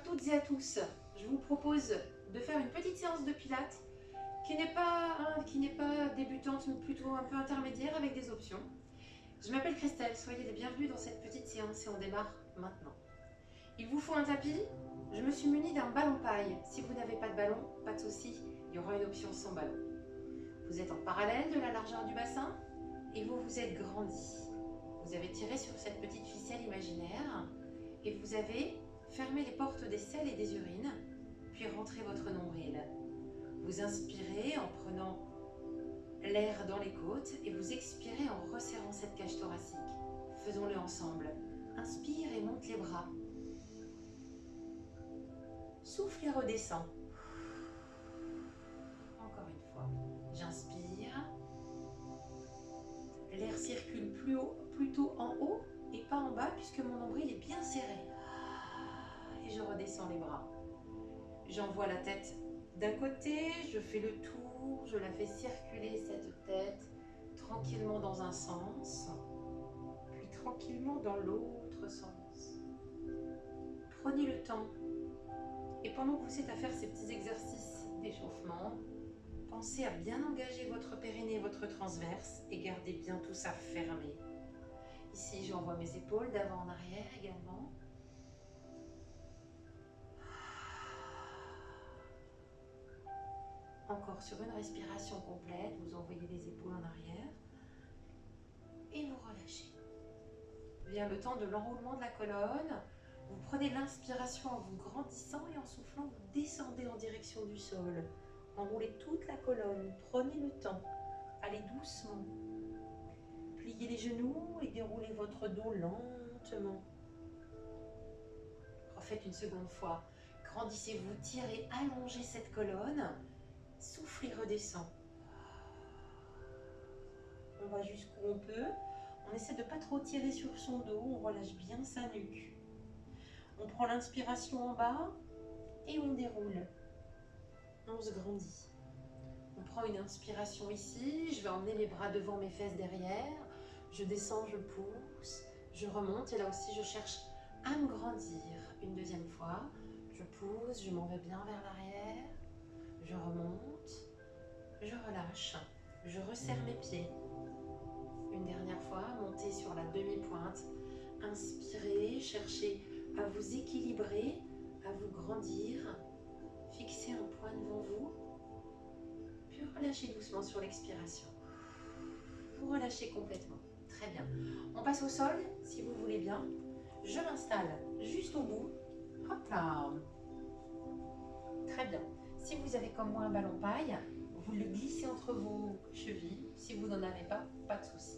toutes et à tous. Je vous propose de faire une petite séance de pilates qui n'est pas débutante mais plutôt un peu intermédiaire avec des options. Je m'appelle Christelle, soyez les bienvenus dans cette petite séance et on démarre maintenant. Il vous faut un tapis. Je me suis munie d'un ballon paille. Si vous n'avez pas de ballon, pas de souci, il y aura une option sans ballon. Vous êtes en parallèle de la largeur du bassin et vous vous êtes grandi. Vous avez tiré sur cette petite ficelle imaginaire et vous avez fermé les portes des selles et des urines, puis rentrez votre nombril. Vous inspirez en prenant l'air dans les côtes et vous expirez en resserrant cette cage thoracique. Faisons-le ensemble. Inspire et monte les bras. Souffle et redescend. Encore une fois. J'inspire. L'air circule plutôt en haut et pas en bas puisque mon nombril est bien serré. Et je redescends les bras. J'envoie la tête d'un côté, je fais le tour, je la fais circuler cette tête tranquillement dans un sens, puis tranquillement dans l'autre sens. Prenez le temps et pendant que vous êtes à faire ces petits exercices d'échauffement, pensez à bien engager votre périnée et votre transverse et gardez bien tout ça fermé. Ici, j'envoie mes épaules d'avant en arrière également. Encore sur une respiration complète, vous envoyez les épaules en arrière et vous relâchez. Vient le temps de l'enroulement de la colonne. Vous prenez l'inspiration en vous grandissant et en soufflant, vous descendez en direction du sol. Enroulez toute la colonne, prenez le temps, allez doucement. Pliez les genoux et déroulez votre dos lentement. Refaites une seconde fois. Grandissez-vous, tirez, allongez cette colonne. Soufflez, redescend. On va jusqu'où on peut. On essaie de ne pas trop tirer sur son dos. On relâche bien sa nuque. On prend l'inspiration en bas et on déroule. On se grandit. On prend une inspiration ici. Je vais emmener mes bras devant, mes fesses derrière. Je descends, je pousse. Je remonte et là aussi je cherche à me grandir. Une deuxième fois. Je pousse, je m'en vais bien vers l'arrière. Je remonte, je relâche, je resserre mes pieds. Une dernière fois, montez sur la demi-pointe. Inspirez, cherchez à vous équilibrer, à vous grandir. Fixez un point devant vous. Puis relâchez doucement sur l'expiration. Vous relâchez complètement. Très bien. On passe au sol, si vous voulez bien. Je m'installe juste au bout. Hop là. Très bien. Si vous avez comme moi un ballon paille, vous le glissez entre vos chevilles. Si vous n'en avez pas, pas de souci.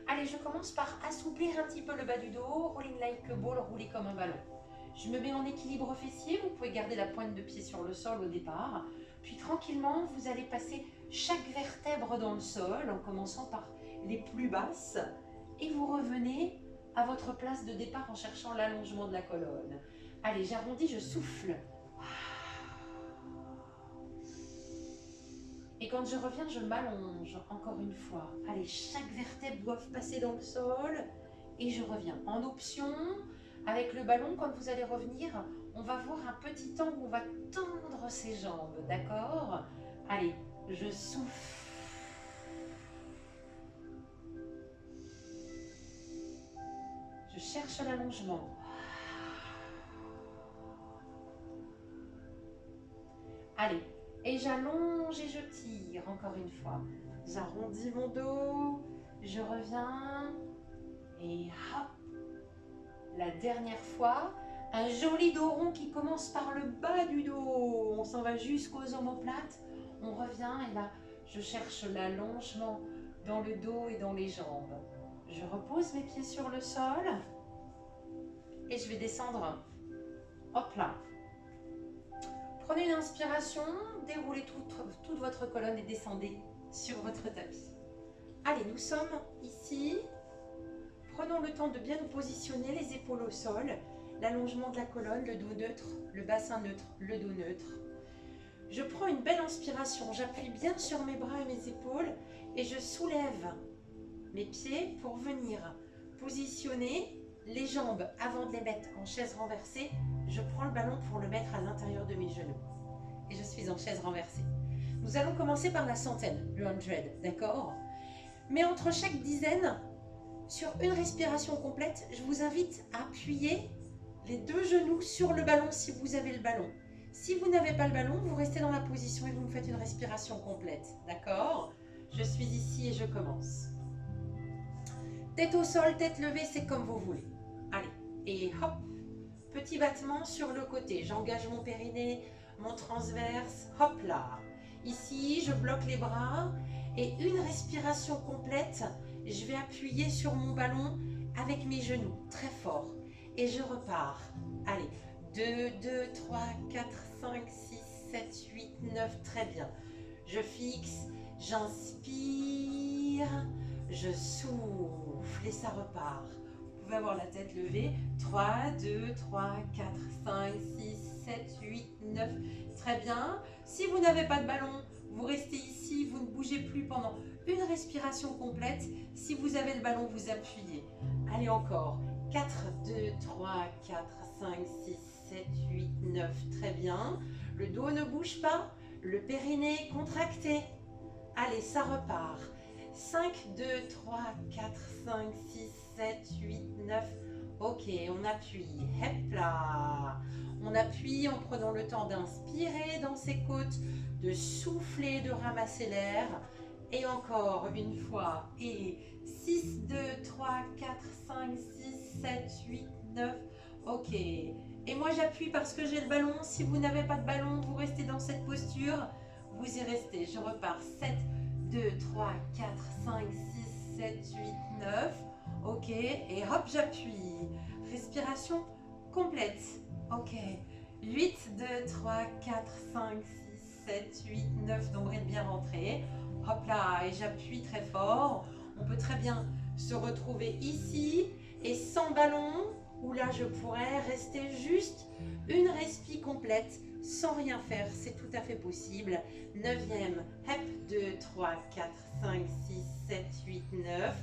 Allez, je commence par assouplir un petit peu le bas du dos. Rolling like a ball, rouler comme un ballon. Je me mets en équilibre fessier. Vous pouvez garder la pointe de pied sur le sol au départ. Puis tranquillement, vous allez passer chaque vertèbre dans le sol en commençant par les plus basses. Et vous revenez à votre place de départ en cherchant l'allongement de la colonne. Allez, j'arrondis, je souffle. Et quand je reviens, je m'allonge encore une fois. Allez, chaque vertèbre doit passer dans le sol. Et je reviens. En option, avec le ballon, quand vous allez revenir, on va voir un petit temps où on va tendre ses jambes. D'accord? Allez, je souffle. Je cherche l'allongement. Allez. Et j'allonge et je tire encore une fois. J'arrondis mon dos, je reviens et hop. La dernière fois, un joli dos rond qui commence par le bas du dos. On s'en va jusqu'aux omoplates. On revient et là, je cherche l'allongement dans le dos et dans les jambes. Je repose mes pieds sur le sol et je vais descendre. Hop là. Prenez une inspiration, déroulez toute votre colonne et descendez sur votre tapis. Allez, nous sommes ici. Prenons le temps de bien nous positionner, les épaules au sol, l'allongement de la colonne, le dos neutre, le bassin neutre, le dos neutre. Je prends une belle inspiration, j'appuie bien sur mes bras et mes épaules et je soulève mes pieds pour venir positionner les jambes avant de les mettre en chaise renversée je prends le ballon pour le mettre à l'intérieur de mes genoux. Et je suis en chaise renversée. Nous allons commencer par la centaine, le 100, d'accord? Mais entre chaque dizaine, sur une respiration complète, je vous invite à appuyer les deux genoux sur le ballon si vous avez le ballon. Si vous n'avez pas le ballon, vous restez dans la position et vous me faites une respiration complète, d'accord? Je suis ici et je commence. Tête au sol, tête levée, c'est comme vous voulez. Allez, et hop, petit battement sur le côté. J'engage mon périnée, mon transverse, hop là. Ici, je bloque les bras et une respiration complète. Je vais appuyer sur mon ballon avec mes genoux, très fort. Et je repars. Allez, 2, 2, 3, 4, 5, 6, 7, 8, 9, très bien. Je fixe, j'inspire, je souffle et ça repart. Vous pouvez avoir la tête levée. 3, 2, 3, 4, 5, 6, 7, 8, 9. Très bien. Si vous n'avez pas de ballon, vous restez ici, vous ne bougez plus pendant une respiration complète. Si vous avez le ballon, vous appuyez. Allez encore. 4, 2, 3, 4, 5, 6, 7, 8, 9. Très bien. Le dos ne bouge pas. Le périnée est contracté. Allez, ça repart. 5, 2, 3, 4, 5, 6, 7, 8, 9. Ok, on appuie. Hep là. On appuie en prenant le temps d'inspirer dans ses côtes, de souffler, de ramasser l'air. Et encore une fois. Et 6, 2, 3, 4, 5, 6, 7, 8, 9. Ok. Et moi j'appuie parce que j'ai le ballon. Si vous n'avez pas de ballon, vous restez dans cette posture. Vous y restez. Je repars. 7, 2, 3, 4, 5, 6, 7, 8, 9. Ok. Et hop, j'appuie. Respiration complète. Ok. 8, 2, 3, 4, 5, 6, 7, 8, 9. Nombril bien rentré. Hop là. Et j'appuie très fort. On peut très bien se retrouver ici et sans ballon, où là je pourrais rester juste une respi complète sans rien faire. C'est tout à fait possible. 9e. Hep. 2, 3, 4, 5, 6, 7, 8, 9.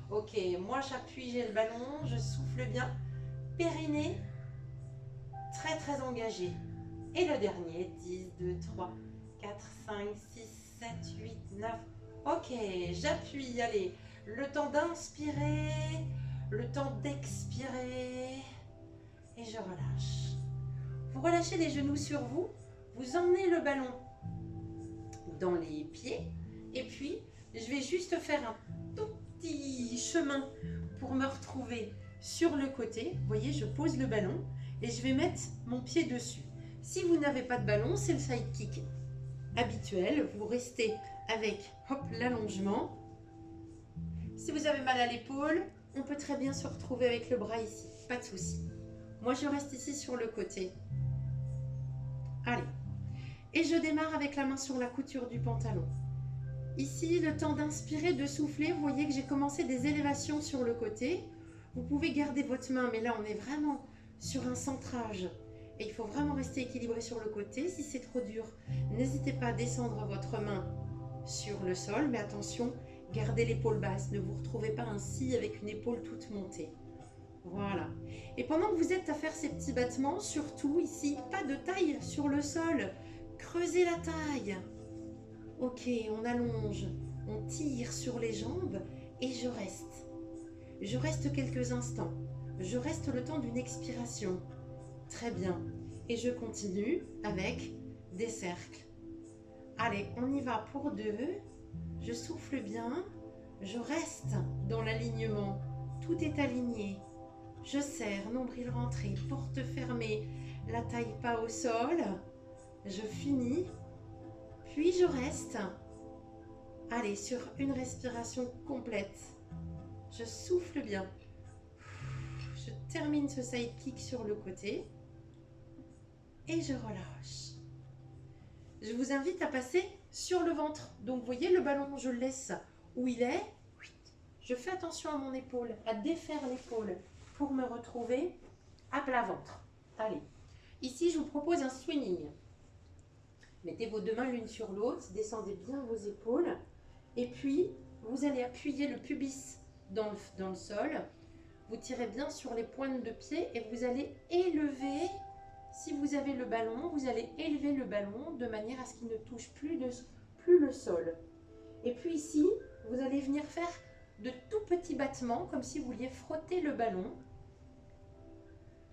Ok. Moi j'appuie, j'ai le ballon. Je souffle bien. Périnée. Très très engagé. Et le dernier, 10, 2, 3, 4, 5, 6, 7, 8, 9. Ok, j'appuie, allez. Le temps d'inspirer, le temps d'expirer. Et je relâche. Vous relâchez les genoux sur vous. Vous emmenez le ballon dans les pieds. Et puis, je vais juste faire un tout petit chemin pour me retrouver sur le côté. Vous voyez, je pose le ballon. Et je vais mettre mon pied dessus. Si vous n'avez pas de ballon, c'est le side kick habituel. Vous restez avec l'allongement. Si vous avez mal à l'épaule, on peut très bien se retrouver avec le bras ici. Pas de souci. Moi, je reste ici sur le côté. Allez. Et je démarre avec la main sur la couture du pantalon. Ici, le temps d'inspirer, de souffler. Vous voyez que j'ai commencé des élévations sur le côté. Vous pouvez garder votre main, mais là, on est vraiment sur un centrage et il faut vraiment rester équilibré sur le côté. Si c'est trop dur, n'hésitez pas à descendre votre main sur le sol, mais attention, gardez l'épaule basse, ne vous retrouvez pas ainsi avec une épaule toute montée. Voilà. Et pendant que vous êtes à faire ces petits battements, surtout ici, pas de taille sur le sol, creusez la taille. Ok, on allonge, on tire sur les jambes et je reste. Je reste quelques instants. Je reste le temps d'une expiration. Très bien. Et je continue avec des cercles. Allez, on y va pour 2. Je souffle bien. Je reste dans l'alignement. Tout est aligné. Je serre, nombril rentré, porte fermée, la taille pas au sol. Je finis. Puis je reste. Allez, sur une respiration complète. Je souffle bien. Je termine ce side kick sur le côté et je relâche. Je vous invite à passer sur le ventre. Donc, vous voyez, le ballon, je le laisse où il est. Je fais attention à mon épaule, à défaire l'épaule pour me retrouver à plat ventre. Allez, ici, je vous propose un swinging. Mettez vos deux mains l'une sur l'autre, descendez bien vos épaules et puis, vous allez appuyer le pubis dans le sol. Vous tirez bien sur les pointes de pied et vous allez élever Si vous avez le ballon, vous allez élever le ballon de manière à ce qu'il ne touche plus le sol. Et puis ici, vous allez venir faire de tout petits battements, comme si vous vouliez frotter le ballon.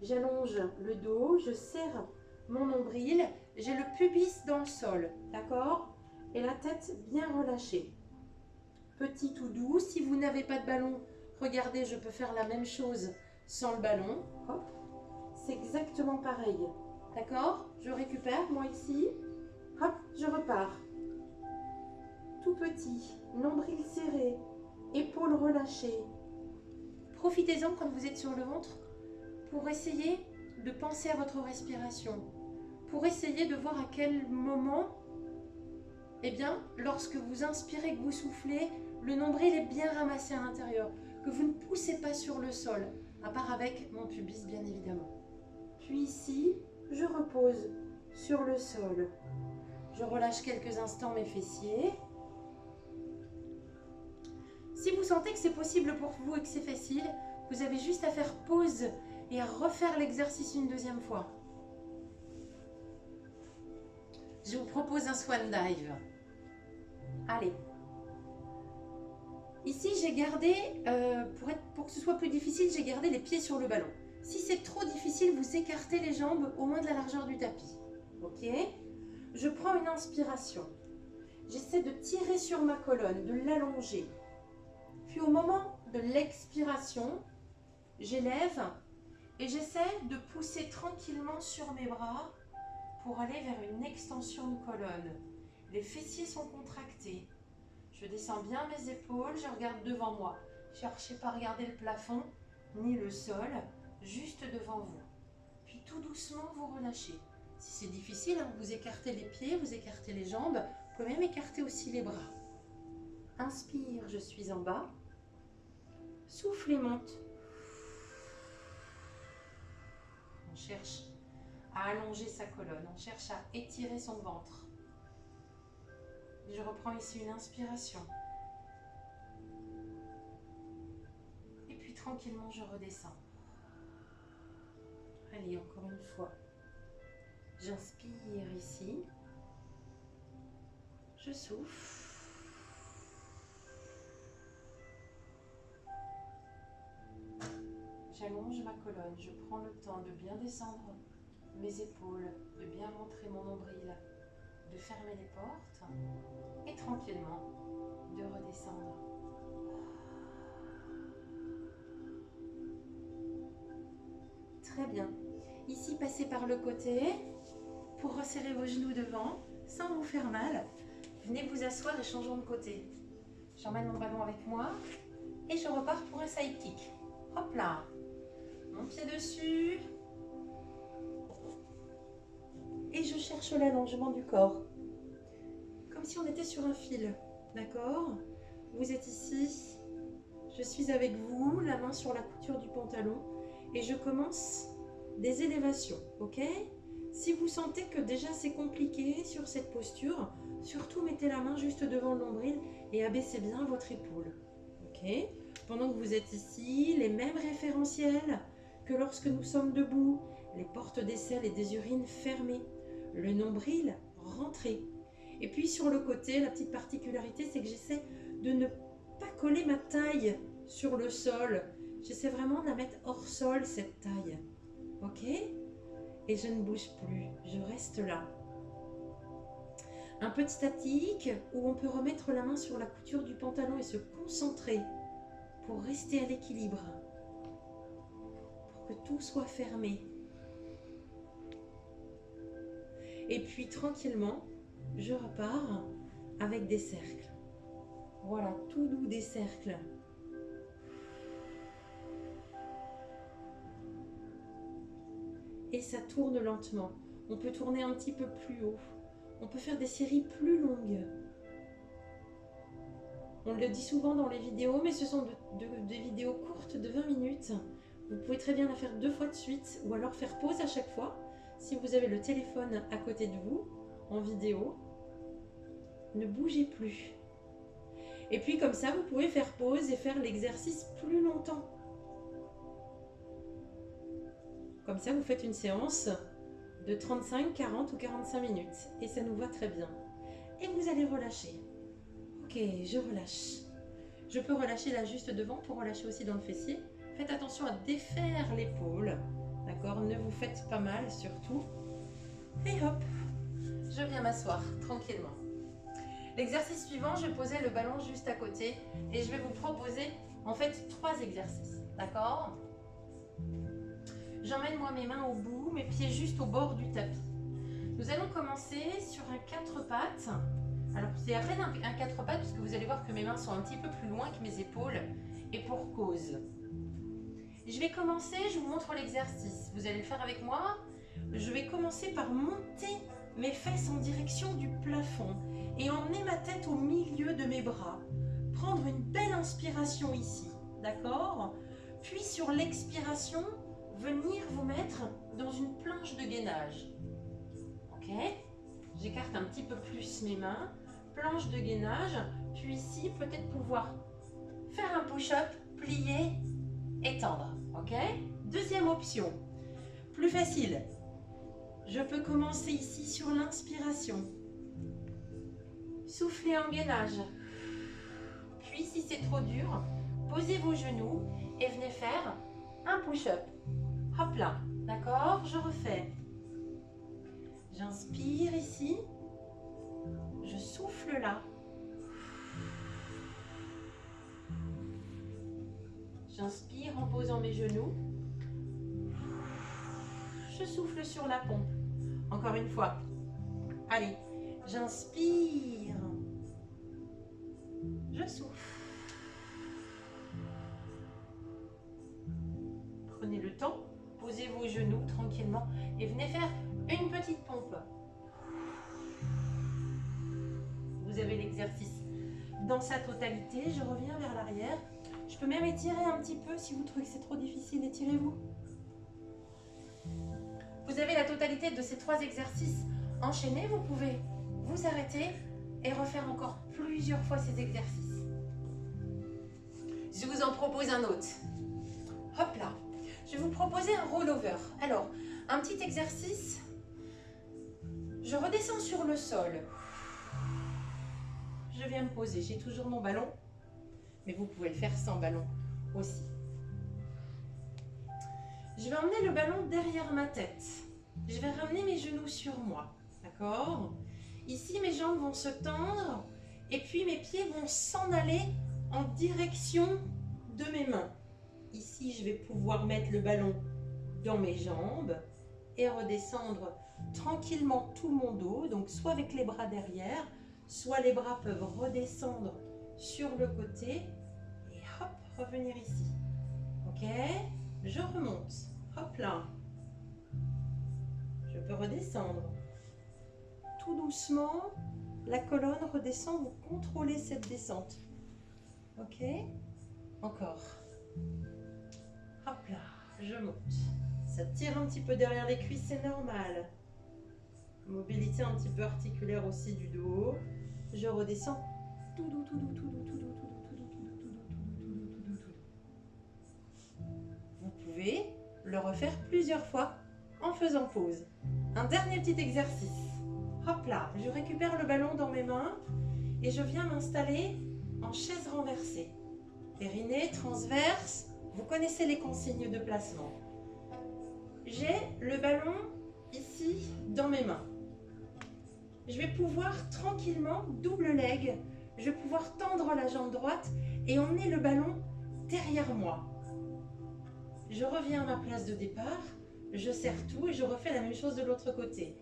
J'allonge le dos, je serre mon nombril, j'ai le pubis dans le sol, d'accord? Et la tête bien relâchée. Petit tout doux, si vous n'avez pas de ballon, regardez, je peux faire la même chose sans le ballon. Hop, c'est exactement pareil. D'accord? Je récupère, moi ici. Hop, je repars. Tout petit, nombril serré, épaules relâchées. Profitez-en quand vous êtes sur le ventre pour essayer de penser à votre respiration. Pour essayer de voir à quel moment, eh bien, lorsque vous inspirez, que vous soufflez, le nombril est bien ramassé à l'intérieur, que vous ne poussez pas sur le sol, à part avec mon pubis bien évidemment. Puis ici, je repose sur le sol. Je relâche quelques instants mes fessiers. Si vous sentez que c'est possible pour vous et que c'est facile, vous avez juste à faire pause et à refaire l'exercice une deuxième fois. Je vous propose un swan dive. Allez. Ici, j'ai gardé, pour que ce soit plus difficile, j'ai gardé les pieds sur le ballon. Si c'est trop difficile, vous écartez les jambes au moins de la largeur du tapis. Ok? Je prends une inspiration. J'essaie de tirer sur ma colonne, de l'allonger. Puis au moment de l'expiration, j'élève et j'essaie de pousser tranquillement sur mes bras pour aller vers une extension de colonne. Les fessiers sont contractés. Je descends bien mes épaules, je regarde devant moi. Cherchez pas à regarder le plafond ni le sol, juste devant vous. Puis tout doucement, vous relâchez. Si c'est difficile, hein, vous écartez les pieds, vous écartez les jambes. Vous pouvez même écarter aussi les bras. Inspire, je suis en bas. Souffle et monte. On cherche à allonger sa colonne, on cherche à étirer son ventre. Je reprends ici une inspiration. Et puis tranquillement, je redescends. Allez, encore une fois. J'inspire ici. Je souffle. J'allonge ma colonne. Je prends le temps de bien descendre mes épaules, de bien rentrer mon nombril, de fermer les portes et tranquillement de redescendre. Très bien. Ici, passez par le côté pour resserrer vos genoux devant sans vous faire mal. Venez vous asseoir et changeons de côté. J'emmène mon ballon avec moi et je repars pour un side kick. Hop là. Mon pied dessus. Et je cherche l'allongement du corps. Comme si on était sur un fil. D'accord? Vous êtes ici. Je suis avec vous, la main sur la couture du pantalon. Et je commence des élévations. Ok? Si vous sentez que déjà c'est compliqué sur cette posture, surtout mettez la main juste devant le nombril et abaissez bien votre épaule. Ok? Pendant que vous êtes ici, les mêmes référentiels que lorsque nous sommes debout. Les portes des selles et des urines fermées. Le nombril rentré. Et puis sur le côté, la petite particularité, c'est que j'essaie de ne pas coller ma taille sur le sol. J'essaie vraiment de la mettre hors sol, cette taille. Ok? Et je ne bouge plus, je reste là. Un petit statique où on peut remettre la main sur la couture du pantalon et se concentrer pour rester à l'équilibre. Pour que tout soit fermé. Et puis tranquillement, je repars avec des cercles. Voilà, tout doux des cercles. Et ça tourne lentement. On peut tourner un petit peu plus haut. On peut faire des séries plus longues. On le dit souvent dans les vidéos, mais ce sont des vidéos courtes de 20 minutes. Vous pouvez très bien la faire 2 fois de suite ou alors faire pause à chaque fois. Si vous avez le téléphone à côté de vous, en vidéo, ne bougez plus. Et puis comme ça, vous pouvez faire pause et faire l'exercice plus longtemps. Comme ça, vous faites une séance de 35, 40 ou 45 minutes. Et ça nous va très bien. Et vous allez relâcher. Ok, je relâche. Je peux relâcher là juste devant pour relâcher aussi dans le fessier. Faites attention à défaire l'épaule. D'accord? Ne vous faites pas mal surtout. Et hop, je viens m'asseoir tranquillement. L'exercice suivant, je posais le ballon juste à côté et je vais vous proposer en fait 3 exercices. D'accord? J'emmène moi mes mains au bout, mes pieds juste au bord du tapis. Nous allons commencer sur un 4 pattes. Alors c'est à peine un 4 pattes parce que vous allez voir que mes mains sont un petit peu plus loin que mes épaules et pour cause. Je vais commencer, je vous montre l'exercice. Vous allez le faire avec moi. Je vais commencer par monter mes fesses en direction du plafond et emmener ma tête au milieu de mes bras. Prendre une belle inspiration ici, d'accord? Puis sur l'expiration, venir vous mettre dans une planche de gainage. Ok? J'écarte un petit peu plus mes mains. Planche de gainage. Puis ici, peut-être pouvoir faire un push-up, plier, étendre. Ok? Deuxième option. Plus facile. Je peux commencer ici sur l'inspiration. Soufflez en gainage. Puis, si c'est trop dur, posez vos genoux et venez faire un push-up. Hop là. D'accord? Je refais. J'inspire ici. Je souffle là. J'inspire en posant mes genoux. Je souffle sur la pompe. Encore une fois. Allez, j'inspire. Je souffle. Prenez le temps, posez vos genoux tranquillement et venez faire une petite pompe. Vous avez l'exercice dans sa totalité. Je reviens vers l'arrière. Je peux même étirer un petit peu si vous trouvez que c'est trop difficile. Étirez-vous. Vous avez la totalité de ces 3 exercices enchaînés. Vous pouvez vous arrêter et refaire encore plusieurs fois ces exercices. Je vous en propose un autre. Hop là. Je vais vous proposer un rollover. Alors, un petit exercice. Je redescends sur le sol. Je viens me poser. J'ai toujours mon ballon, mais vous pouvez le faire sans ballon aussi. Je vais emmener le ballon derrière ma tête. Je vais ramener mes genoux sur moi. D'accord? Ici, mes jambes vont se tendre et puis mes pieds vont s'en aller en direction de mes mains. Ici, je vais pouvoir mettre le ballon dans mes jambes et redescendre tranquillement tout mon dos. Donc, soit avec les bras derrière, soit les bras peuvent redescendre sur le côté et hop, revenir ici. Ok? Je remonte. Hop là. Je peux redescendre. Tout doucement, la colonne redescend. Vous contrôlez cette descente. Ok? Encore. Hop là, je monte. Ça tire un petit peu derrière les cuisses, c'est normal. Mobilité un petit peu articulaire aussi du dos. Je redescends. Tout doux, tout doux, tout doux, tout doux, tout doux, tout doux, tout doux, tout doux, tout doux, tout doux, tout doux. Vous pouvez le refaire plusieurs fois en faisant pause. Un dernier petit exercice. Hop là, je récupère le ballon dans mes mains et je viens m'installer en chaise renversée. Périnée, transverse, vous connaissez les consignes de placement. J'ai le ballon ici dans mes mains. Je vais pouvoir tranquillement, double leg, je vais pouvoir tendre la jambe droite et emmener le ballon derrière moi. Je reviens à ma place de départ, je serre tout et je refais la même chose de l'autre côté.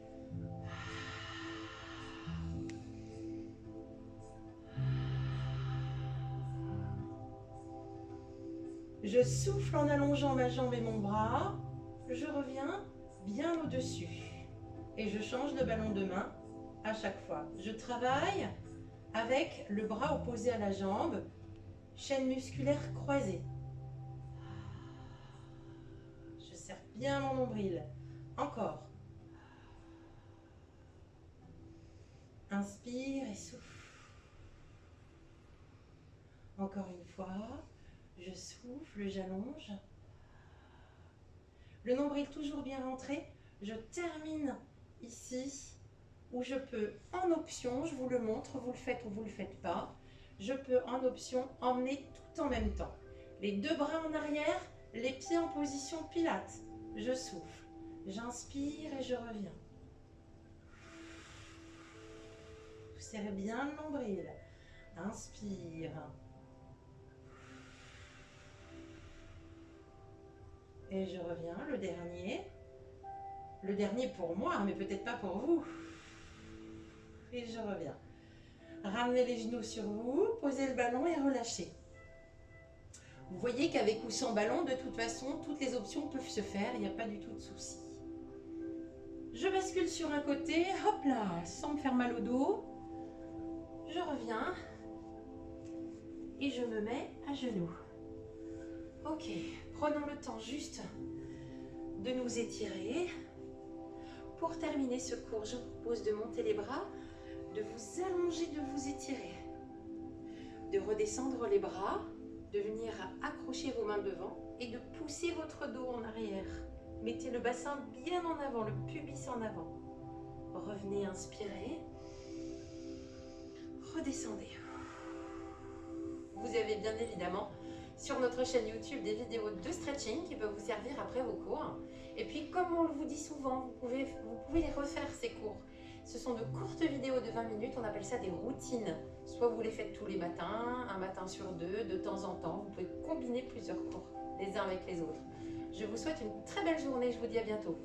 Je souffle en allongeant ma jambe et mon bras. Je reviens bien au-dessus. Et je change de ballon de main à chaque fois. Je travaille avec le bras opposé à la jambe. Chaîne musculaire croisée. Je serre bien mon nombril. Encore. Inspire et souffle. Encore une fois. Je souffle, j'allonge. Le nombril toujours bien rentré. Je termine ici, où je peux, en option, je vous le montre, vous le faites ou vous ne le faites pas, je peux en option emmener tout en même temps. Les deux bras en arrière, les pieds en position pilates. Je souffle, j'inspire et je reviens. Vous serrez bien le nombril. Inspire. Et je reviens, le dernier. Le dernier pour moi, mais peut-être pas pour vous. Et je reviens. Ramenez les genoux sur vous, posez le ballon et relâchez. Vous voyez qu'avec ou sans ballon, de toute façon, toutes les options peuvent se faire, il n'y a pas du tout de souci. Je bascule sur un côté, hop là, sans me faire mal au dos. Je reviens et je me mets à genoux. Ok, prenons le temps juste de nous étirer. Pour terminer ce cours, je vous propose de monter les bras, de vous allonger, de vous étirer, de redescendre les bras, de venir accrocher vos mains devant et de pousser votre dos en arrière. Mettez le bassin bien en avant, le pubis en avant. Revenez, inspirez. Redescendez. Vous avez bien évidemment sur notre chaîne YouTube des vidéos de stretching qui peuvent vous servir après vos cours. Et puis comme on vous dit souvent, vous pouvez les refaire ces cours. Ce sont de courtes vidéos de 20 minutes, on appelle ça des routines. Soit vous les faites tous les matins, un matin sur deux, de temps en temps. Vous pouvez combiner plusieurs cours, les uns avec les autres. Je vous souhaite une très belle journée, je vous dis à bientôt.